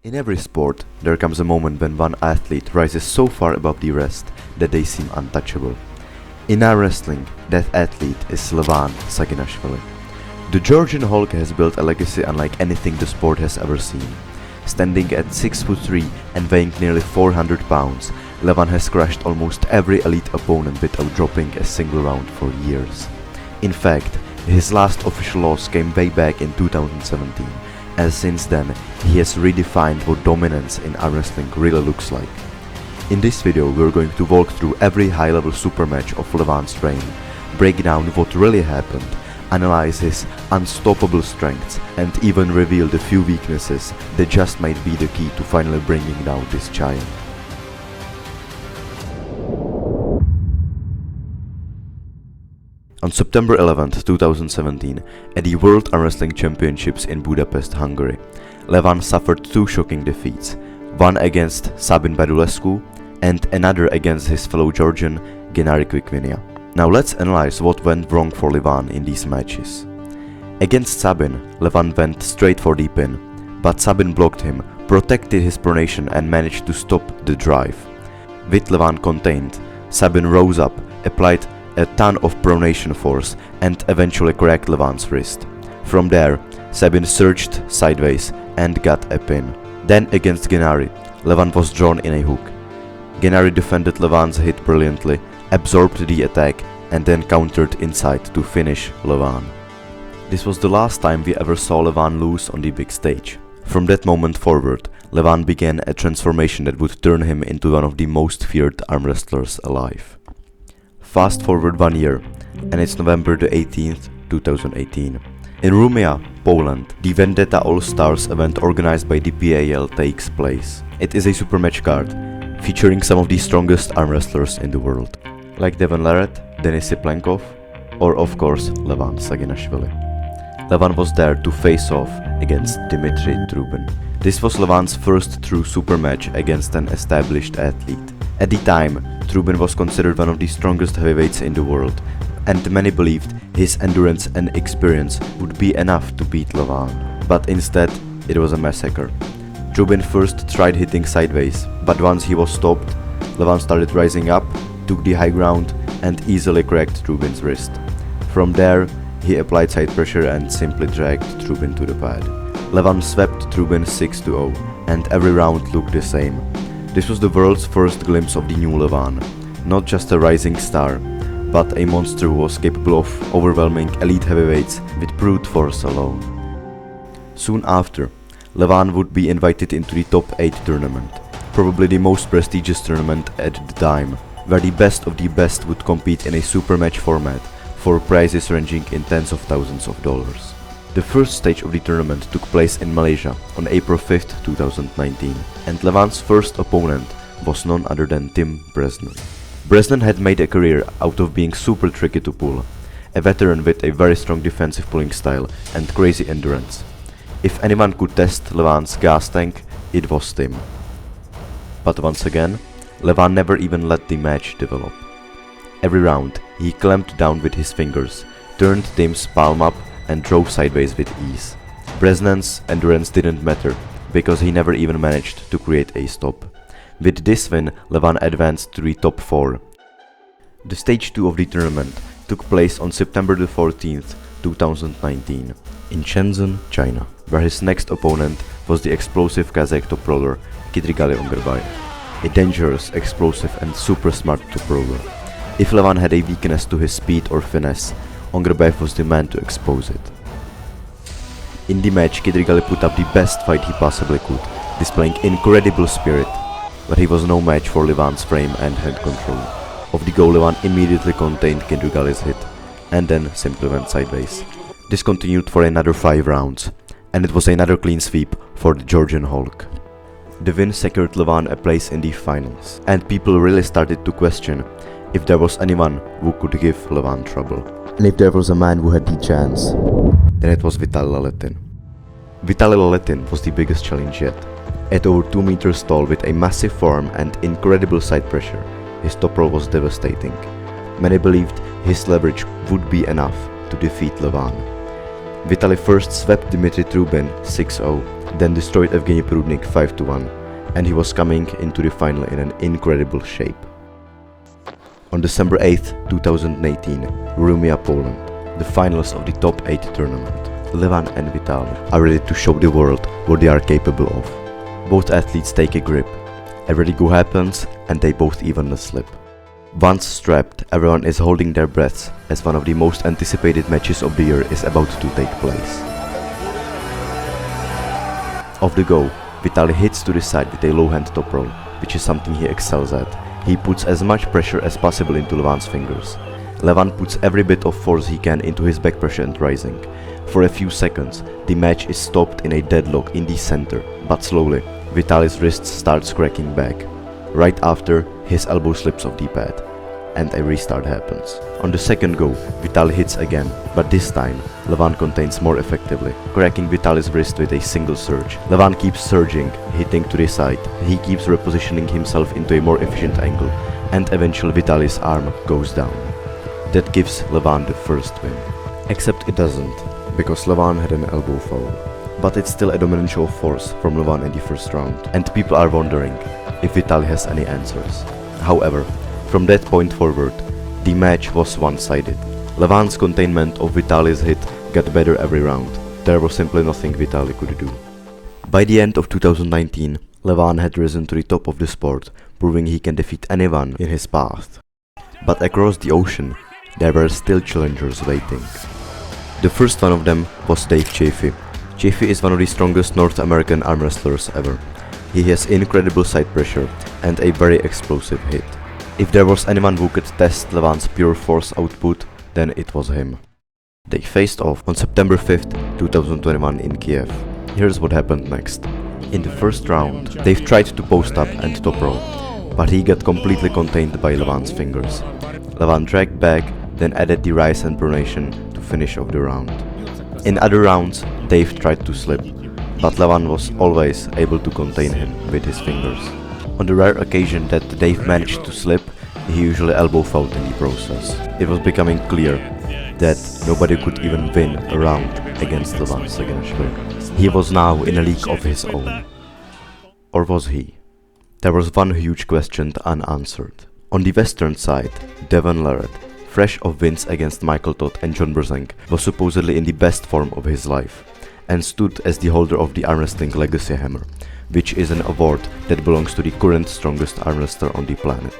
In every sport, there comes a moment when one athlete rises so far above the rest that they seem untouchable. In armwrestling, that athlete is Levan Saginashvili. The Georgian Hulk has built a legacy unlike anything the sport has ever seen. Standing at 6'3" and weighing nearly 400 pounds, Levan has crushed almost every elite opponent without dropping a single round for years. In fact, his last official loss came way back in 2017, as since then he has redefined what dominance in armwrestling really looks like. In this video we're going to walk through every high-level super match of Levan's reign, break down what really happened, analyze his unstoppable strengths, and even reveal the few weaknesses that just might be the key to finally bringing down this giant. On September 11, 2017, at the World Armwrestling Championships in Budapest, Hungary, Levan suffered two shocking defeats, one against Sabin Badulescu and another against his fellow Georgian Gennady Quickvinia. Now let's analyze what went wrong for Levan in these matches. Against Sabin, Levan went straight for the pin, but Sabin blocked him, protected his pronation and managed to stop the drive. With Levan contained, Sabin rose up, applied a ton of pronation force and eventually cracked Levan's wrist. From there, Sabin surged sideways and got a pin. Then against Gennady, Levan was drawn in a hook. Gennady defended Levan's hit brilliantly, absorbed the attack and then countered inside to finish Levan. This was the last time we ever saw Levan lose on the big stage. From that moment forward, Levan began a transformation that would turn him into one of the most feared arm wrestlers alive. Fast forward 1 year, and it's November the 18th, 2018. In Rumia, Poland, the Vendetta All-Stars event organized by the PAL takes place. It is a super match card, featuring some of the strongest arm wrestlers in the world, like Devon Larratt, Denis Siplankov, or of course Levan Saginashvili. Levan was there to face off against Dmitry Trubin. This was Levan's first true super match against an established athlete. At the time, Trubin was considered one of the strongest heavyweights in the world, and many believed his endurance and experience would be enough to beat Levan. But instead, it was a massacre. Trubin first tried hitting sideways, but once he was stopped, Levan started rising up, took the high ground and easily cracked Trubin's wrist. From there, he applied side pressure and simply dragged Trubin to the pad. Levan swept Trubin 6-0, and every round looked the same. This was the world's first glimpse of the new Levan, not just a rising star, but a monster who was capable of overwhelming elite heavyweights with brute force alone. Soon after, Levan would be invited into the Top 8 tournament, probably the most prestigious tournament at the time, where the best of the best would compete in a super match format for prizes ranging in tens of thousands of dollars. The first stage of the tournament took place in Malaysia on April 5th, 2019, and Levan's first opponent was none other than Tim Bresnan. Bresnan had made a career out of being super tricky to pull, a veteran with a very strong defensive pulling style and crazy endurance. If anyone could test Levan's gas tank, it was Tim. But once again, Levan never even let the match develop. Every round, he clamped down with his fingers, turned Tim's palm up and drove sideways with ease. Bresnan's endurance didn't matter, because he never even managed to create a stop. With this win, Levan advanced to the top 4. The stage 2 of the tournament took place on September the 14th, 2019, in Shenzhen, China, where his next opponent was the explosive Kazakh top roller Kidrigali Ongerbayev, a dangerous, explosive and super smart top roller. If Levan had a weakness to his speed or finesse, Ongerbayev was the man to expose it. In the match, Kidrigali put up the best fight he possibly could, displaying incredible spirit, but he was no match for Levan's frame and hand control. Off the go, Levan immediately contained Kidrigali's hit, and then simply went sideways. This continued for another 5 rounds, and it was another clean sweep for the Georgian Hulk. The win secured Levan a place in the finals, and people really started to question if there was anyone who could give Levan trouble. And if there was a man who had the chance, then it was Vitaly Laletin. Vitaly Laletin was the biggest challenge yet. At over 2 meters tall with a massive forearm and incredible side pressure, his top roll was devastating. Many believed his leverage would be enough to defeat Levan. Vitaly first swept Dmitry Trubin 6-0, then destroyed Evgeny Prudnik 5-1, and he was coming into the final in an incredible shape. On December 8, 2018, Rumia, Poland, the finals of the top 8 tournament. Levan and Vitaly are ready to show the world what they are capable of. Both athletes take a grip, a ready go happens, and they both evenly slip. Once strapped, everyone is holding their breaths as one of the most anticipated matches of the year is about to take place. Off the go, Vitaly hits to the side with a low-hand top roll, which is something he excels at. He puts as much pressure as possible into Levan's fingers. Levan puts every bit of force he can into his back pressure and rising. For a few seconds, the match is stopped in a deadlock in the center, but slowly, Vitaly's wrist starts cracking back. Right after, his elbow slips off the pad, and a restart happens. On the second go, Vitaly hits again, but this time, Levan contains more effectively, cracking Vitaly's wrist with a single surge. Levan keeps surging, hitting to the side. He keeps repositioning himself into a more efficient angle, and eventually Vitaly's arm goes down. That gives Levan the first win. Except it doesn't, because Levan had an elbow foul. But it's still a dominant show of force from Levan in the first round, and people are wondering if Vitaly has any answers. However, from that point forward, the match was one-sided. Levan's containment of Vitaly's hit got better every round. There was simply nothing Vitaly could do. By the end of 2019, Levan had risen to the top of the sport, proving he can defeat anyone in his path. But across the ocean, there were still challengers waiting. The first one of them was Dave Chaffee. Chaffee is one of the strongest North American arm wrestlers ever. He has incredible side pressure and a very explosive hit. If there was anyone who could test Levan's pure force output, then it was him. They faced off on September 5th, 2021 in Kiev. Here's what happened next. In the first round, Dave tried to post up and top roll, but he got completely contained by Levan's fingers. Levan dragged back, then added the rise and pronation to finish off the round. In other rounds, Dave tried to slip, but Levan was always able to contain him with his fingers. On the rare occasion that Dave managed to slip, he usually elbow fouled in the process. It was becoming clear that nobody could even win a round against Levan Saginashvili. He was now in a league of his own. Or was he? There was one huge question unanswered. On the western side, Devon Larratt, fresh of wins against Michael Todd and John Brzenk, was supposedly in the best form of his life, and stood as the holder of the Armwrestling Legacy Hammer, which is an award that belongs to the current strongest arm wrestler on the planet.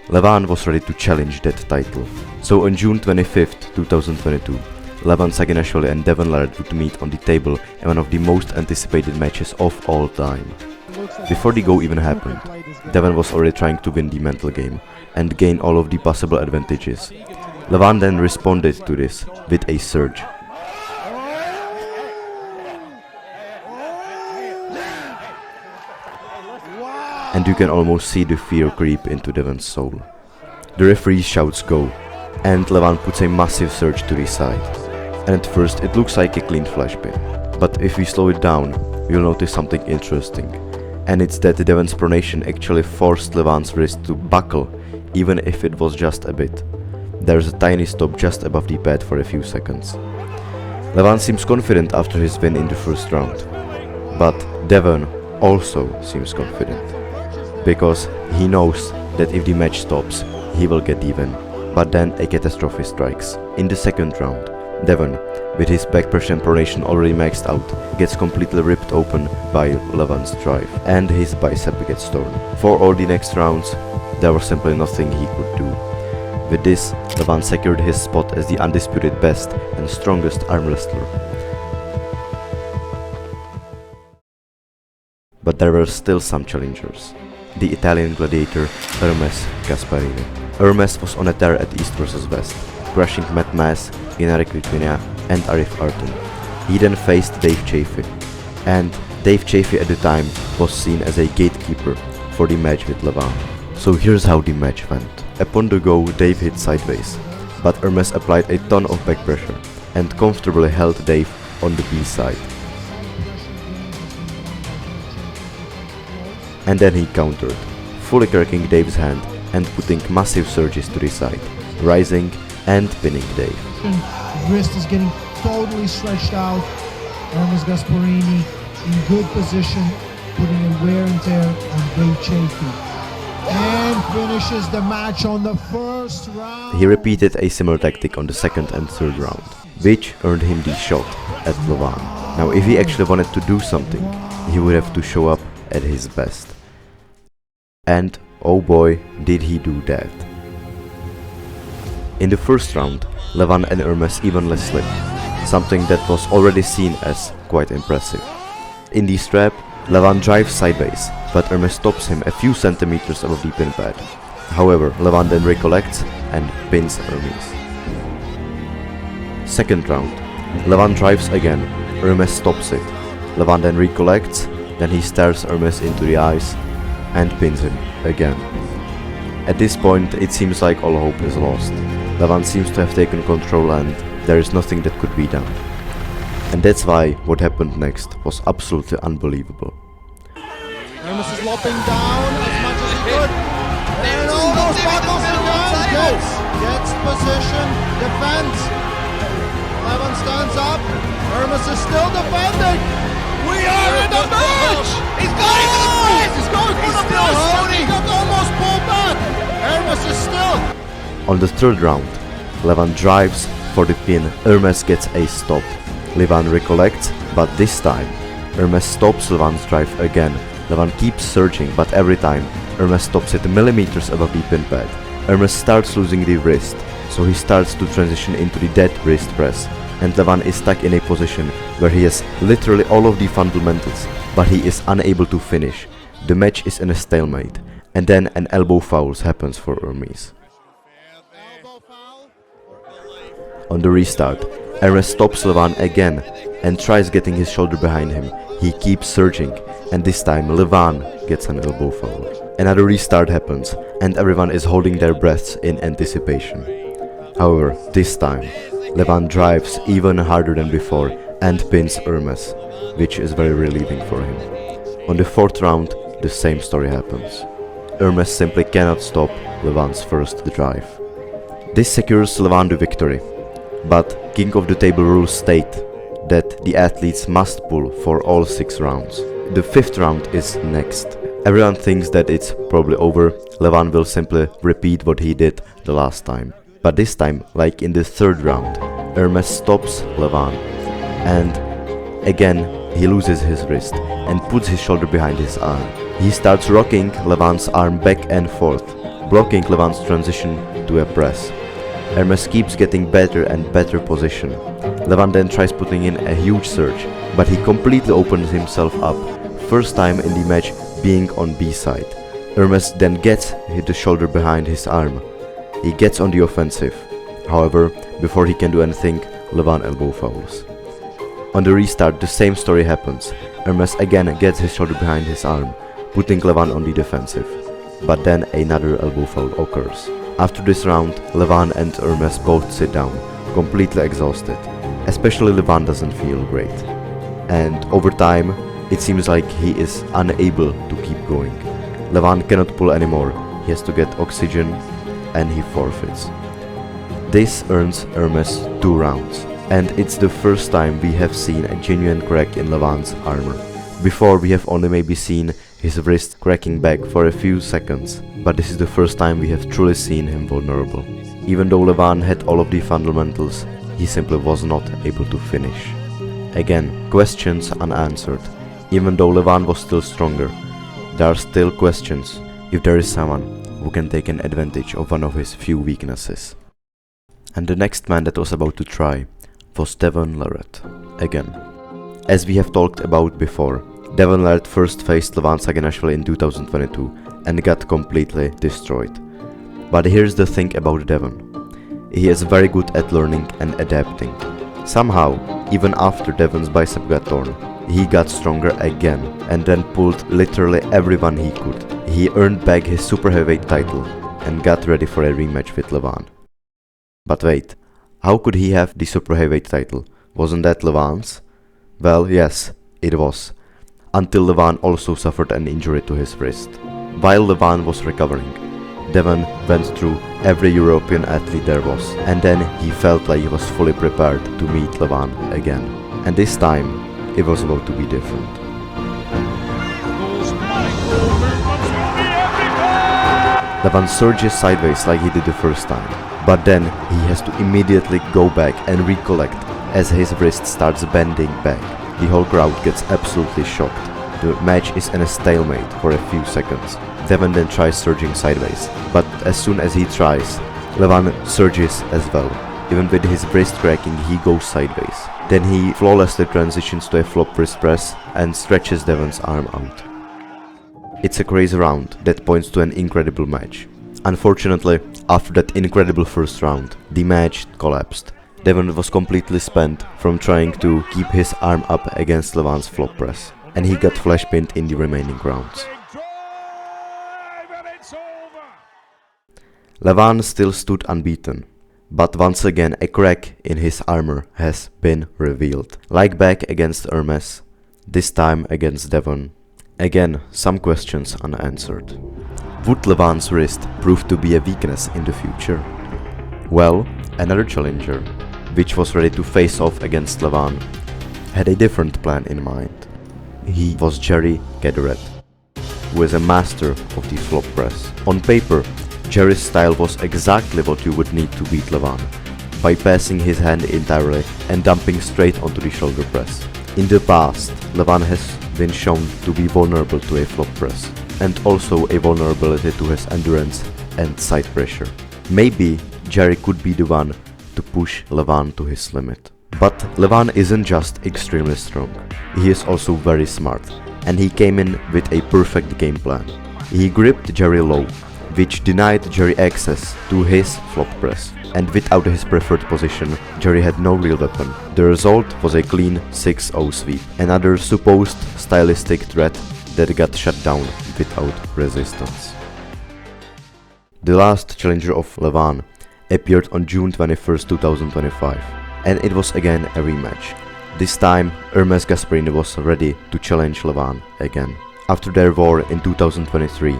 Levan was ready to challenge that title. So on June 25th, 2022, Levan Saginashvili and Devon Larratt would meet on the table in one of the most anticipated matches of all time. Before the go even happened, Devon was already trying to win the mental game and gain all of the possible advantages. Levan then responded to this with a surge. And you can almost see the fear creep into Devon's soul. The referee shouts go, and Levan puts a massive surge to the side. And at first it looks like a clean flash pin. But if we slow it down, you'll notice something interesting. And it's that Devon's pronation actually forced Levan's wrist to buckle, even if it was just a bit. There's a tiny stop just above the pad for a few seconds. Levan seems confident after his win in the first round. But Devon also seems confident, because he knows that if the match stops, he will get even. But then a catastrophe strikes. In the second round, Devon, with his back pressure and pronation already maxed out, gets completely ripped open by Levan's drive, and his bicep gets torn. For all the next rounds, there was simply nothing he could do. With this, Levan secured his spot as the undisputed best and strongest arm wrestler. But there were still some challengers. The Italian gladiator Ermes Gasparini. Ermes was on a tear at East vs West, crushing Matt Mass, Gennady Kvitvina and Arif Artun. He then faced Dave Chaffee, and Dave Chaffee at the time was seen as a gatekeeper for the match with Levan. So here's how the match went. Upon the go, Dave hit sideways, but Ermes applied a ton of back pressure and comfortably held Dave on the B side. And then he countered, fully cracking Dave's hand and putting massive surges to the side, rising and pinning Dave. Wrist is getting totally stretched out. Ermes Gasparini in good position, putting in wear and tear and great chafing. And finishes the match on the first round. He repeated a similar tactic on the second and third round, which earned him the shot at Levan. Now if he actually wanted to do something, he would have to show up at his best. And oh boy, did he do that. In the first round, Levan and Ermes evenly slipped, something that was already seen as quite impressive. In the strap, Levan drives sideways, but Ermes stops him a few centimeters above the pin pad. However, Levan then recollects and pins Ermes. Second round, Levan drives again, Ermes stops it. Levan then recollects, then he stares Ermes into the eyes and pins him again. At this point, it seems like all hope is lost. Levan seems to have taken control and there is nothing that could be done. And that's why what happened next was absolutely unbelievable. Ermes is lopping down as much as he could. And almost buckles again. Gets position, defends. Levan stands up. Ermes is still defending. We are in the match! He's going for the press! He's going for the press! He got almost pulled back. Ermes is still. On the third round, Levan drives for the pin. Ermes gets a stop. Levan recollects, but this time Ermes stops Levan's drive again. Levan keeps searching, but every time Ermes stops it millimeters above the pin pad. Ermes starts losing the wrist, so he starts to transition into the dead wrist press, and Levan is stuck in a position where he has literally all of the fundamentals, but he is unable to finish. The match is in a stalemate, and then an elbow foul happens for Ermes. On the restart, Ermes stops Levan again and tries getting his shoulder behind him. He keeps surging, and this time Levan gets an elbow foul. Another restart happens, and everyone is holding their breaths in anticipation. However, this time, Levan drives even harder than before and pins Ermes, which is very relieving for him. On the fourth round, the same story happens. Ermes simply cannot stop Levan's first drive. This secures Levan the victory, but King of the Table rules state that the athletes must pull for all 6 rounds. The 5th round is next. Everyone thinks that it's probably over. Levan will simply repeat what he did the last time. But this time, like in the 3rd round, Ermes stops Levan, and again he loses his wrist and puts his shoulder behind his arm. He starts rocking Levan's arm back and forth, blocking Levan's transition to a press. Ermes keeps getting better and better position. Levan then tries putting in a huge surge, but he completely opens himself up, first time in the match being on B side. Ermes then gets the shoulder behind his arm. He gets on the offensive. However, before he can do anything, Levan elbow fouls. On the restart, the same story happens. Ermes again gets his shoulder behind his arm, putting Levan on the defensive. But then another elbow foul occurs. After this round, Levan and Ermes both sit down, completely exhausted. Especially Levan doesn't feel great. And over time, it seems like he is unable to keep going. Levan cannot pull anymore. He has to get oxygen and he forfeits. This earns Ermes 2 rounds, and it's the first time we have seen a genuine crack in Levan's armor. Before, we have only maybe seen his wrist cracking back for a few seconds, but this is the first time we have truly seen him vulnerable. Even though Levan had all of the fundamentals, he simply was not able to finish. Again, questions unanswered. Even though Levan was still stronger, there are still questions if there is someone who can take an advantage of one of his few weaknesses. And the next man that was about to try was Devon Larratt again. As we have talked about before, Devon Larratt first faced Levan Saginashvili in 2022 and got completely destroyed. But here's the thing about Devon. He is very good at learning and adapting. Somehow, even after Devon's bicep got torn, he got stronger again and then pulled literally everyone he could. He earned back his super heavyweight title and got ready for a rematch with Levan. But wait, how could he have the super heavyweight title? Wasn't that Levan's? Well, yes, it was. Until Levan also suffered an injury to his wrist. While Levan was recovering, Devon went through every European athlete there was, and then he felt like he was fully prepared to meet Levan again. And this time, it was about to be different. Levan surges sideways like he did the first time, but then he has to immediately go back and recollect as his wrist starts bending back. The whole crowd gets absolutely shocked. The match is in a stalemate for a few seconds. Devon then tries surging sideways, but as soon as he tries, Levan surges as well. Even with his wrist cracking, he goes sideways. Then he flawlessly transitions to a flop wrist press and stretches Devon's arm out. It's a crazy round that points to an incredible match. Unfortunately, after that incredible first round, the match collapsed. Devon was completely spent from trying to keep his arm up against Levan's flop press, and he got flash pinned in the remaining rounds. Levan still stood unbeaten, but once again a crack in his armor has been revealed. Like back against Ermes, this time against Devon. Again, some questions unanswered. Would Levan's wrist prove to be a weakness in the future? Well, another challenger, which was ready to face off against Levan, had a different plan in mind. He was Jerry Gaderett, who is a master of the flop press. On paper, Jerry's style was exactly what you would need to beat Levan, by passing his hand entirely and dumping straight onto the shoulder press. In the past, Levan has been shown to be vulnerable to a flop press, and also a vulnerability to his endurance and side pressure. Maybe Jerry could be the one to push Levan to his limit. But Levan isn't just extremely strong, he is also very smart, and he came in with a perfect game plan. He gripped Jerry low, which denied Jerry access to his flop press, and without his preferred position, Jerry had no real weapon. The result was a clean 6-0 sweep, another supposed stylistic threat that got shut down without resistance. The last challenger of Levan appeared on June 21st, 2025, and it was again a rematch. This time, Gasparini was ready to challenge Levan again. After their war in 2023,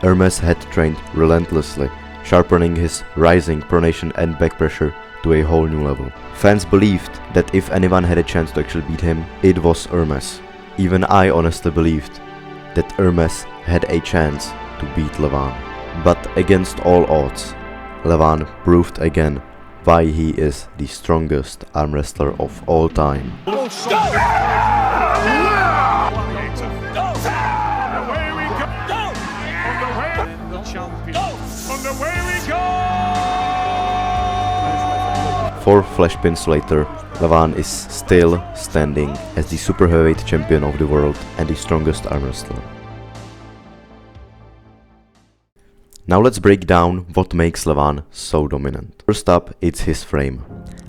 Ermes had trained relentlessly, sharpening his rising pronation and back pressure to a whole new level. Fans believed that if anyone had a chance to actually beat him, it was Ermes. Even I honestly believed that Ermes had a chance to beat Levan. But against all odds, Levan proved again why he is the strongest arm wrestler of all time. Four flash pins later, Levan is still standing as the super heavyweight champion of the world and the strongest arm wrestler. Now let's break down what makes Levan so dominant. First up, it's his frame.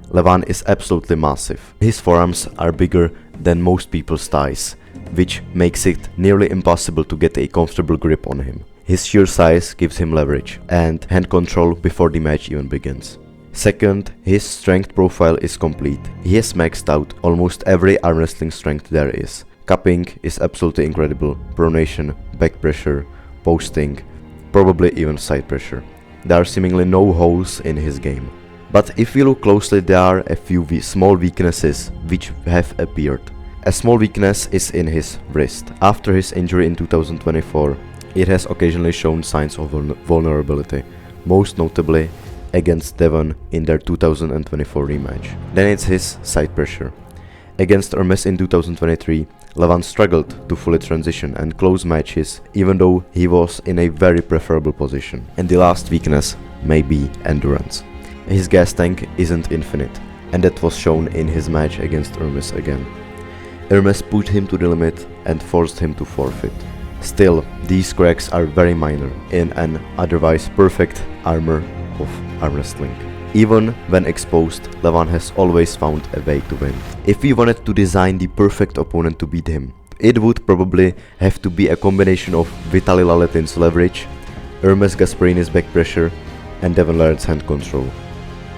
Levan is absolutely massive. His forearms are bigger than most people's thighs, which makes it nearly impossible to get a comfortable grip on him. His sheer size gives him leverage and hand control before the match even begins. Second, his strength profile is complete. He has maxed out almost every arm wrestling strength there is. Cupping is absolutely incredible, pronation, back pressure, posting, probably even side pressure. There are seemingly no holes in his game. But if we look closely, there are a few small weaknesses which have appeared. A small weakness is in his wrist. After his injury in 2024, it has occasionally shown signs of vulnerability, most notably against Devon in their 2024 rematch. Then it's his side pressure. Against Ermes in 2023, Levan struggled to fully transition and close matches, even though he was in a very preferable position. And the last weakness may be endurance. His gas tank isn't infinite, and that was shown in his match against Ermes again. Ermes put him to the limit and forced him to forfeit. Still, these cracks are very minor in an otherwise perfect armor of arm wrestling. Even when exposed, Levan has always found a way to win. If we wanted to design the perfect opponent to beat him, it would probably have to be a combination of Vitaly Laletin's leverage, Ermes Gasparini's back pressure, and Devon Larratt's hand control.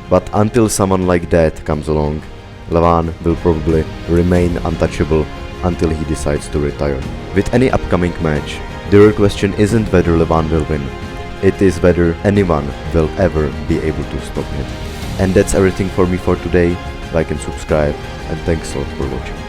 But until someone like that comes along, Levan will probably remain untouchable until he decides to retire. With any upcoming match, the real question isn't whether Levan will win, it is whether anyone will ever be able to stop him. And that's everything for me for today. Like and subscribe, and thanks a lot for watching.